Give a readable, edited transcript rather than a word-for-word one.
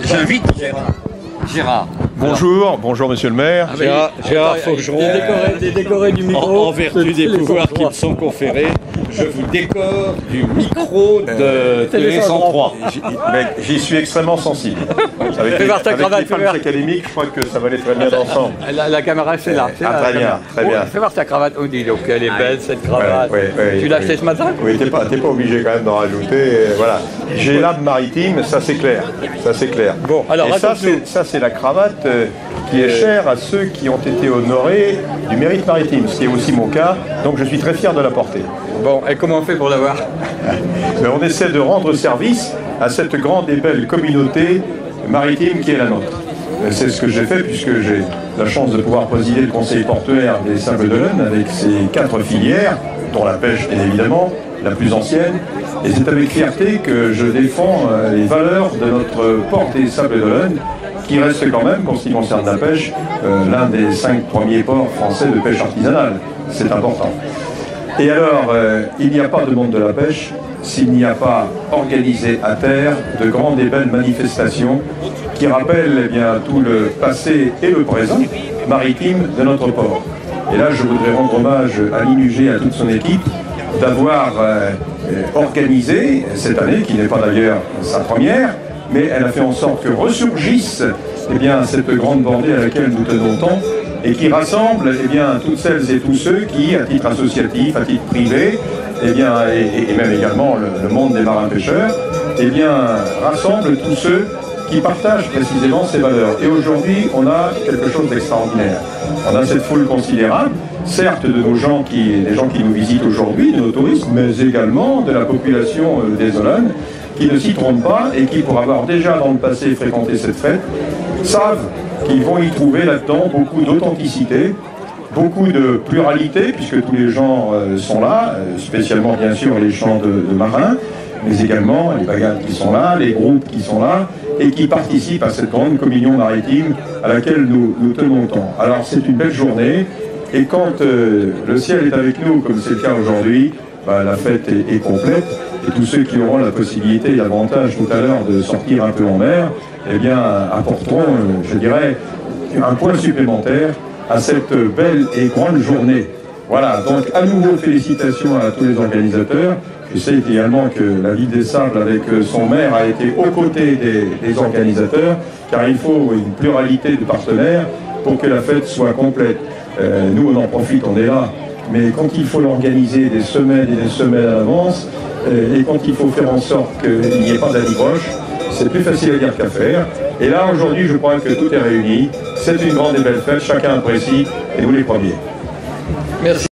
J'invite Gérard. Bonjour monsieur le maire. Gérard Faugeron, décoré du micro. en vertu des pouvoirs qui me sont conférés, je vous décore du micro de Télé 103. J'y suis extrêmement sensible. Avec les femmes académiques, je crois que ça va aller très bien ensemble. La caméra, c'est là. Très bien, très bien. Fais voir ta cravate. Oh, dis donc, elle est belle cette cravate. Tu l'as achetée ce matin? Oui, t'es pas obligé quand même d'en rajouter. Voilà. J'ai l'âme maritime, ça c'est clair. Ça c'est clair. Bon, alors et ça c'est la cravate qui est chère à ceux qui ont été honorés du mérite maritime, ce qui est aussi mon cas. Donc je suis très fier de la porter. Bon, et comment on fait pour l'avoir? On essaie de rendre service à cette grande et belle communauté maritime qui est la nôtre. C'est ce que j'ai fait puisque j'ai la chance de pouvoir présider le conseil portuaire des Sables-d'Olonne avec ses 4 filières, dont la pêche bien évidemment, la plus ancienne. Et c'est avec fierté que je défends les valeurs de notre port des Sables-d'Olonne, qui reste quand même, pour ce qui concerne la pêche, l'un des 5 premiers ports français de pêche artisanale. C'est important. Et alors, il n'y a pas de monde de la pêche s'il n'y a pas organisé à terre de grandes et belles manifestations qui rappellent tout le passé et le présent maritime de notre port. Et là, je voudrais rendre hommage à l'INUG et à toute son équipe d'avoir organisé cette année, qui n'est pas d'ailleurs sa première, mais elle a fait en sorte que ressurgisse cette grande bordée à laquelle nous tenons tant et qui rassemble toutes celles et tous ceux qui, à titre associatif, à titre privé, et même également le monde des marins-pêcheurs, rassemble tous ceux qui partagent précisément ces valeurs. Et aujourd'hui, on a quelque chose d'extraordinaire. On a cette foule considérable, certes de des gens qui nous visitent aujourd'hui, de nos touristes, mais également de la population des Olonnes, qui ne s'y trompent pas et qui, pour avoir déjà dans le passé fréquenté cette fête, savent qu'ils vont y trouver là-dedans beaucoup d'authenticité, beaucoup de pluralité, puisque tous les gens sont là, spécialement bien sûr les chants de marins, mais également les bagades qui sont là, les groupes qui sont là, et qui participent à cette grande communion maritime à laquelle nous tenons tant. Alors c'est une belle journée, et quand le ciel est avec nous, comme c'est le cas aujourd'hui, la fête est complète, et tous ceux qui auront la possibilité et l'avantage tout à l'heure de sortir un peu en mer, apporteront, je dirais, un point supplémentaire à cette belle et grande journée. Voilà, donc à nouveau félicitations à tous les organisateurs. Je sais également que la Ville des Sables, avec son maire, a été aux côtés des organisateurs, car il faut une pluralité de partenaires pour que la fête soit complète. Nous, on en profite, on est là, mais quand il faut l'organiser des semaines et des semaines à l'avance, et quand il faut faire en sorte qu'il n'y ait pas d'aliboche, c'est plus facile à dire qu'à faire. Et là, aujourd'hui, je crois que tout est réuni. C'est une grande et belle fête, chacun apprécie, et nous les premiers. Merci.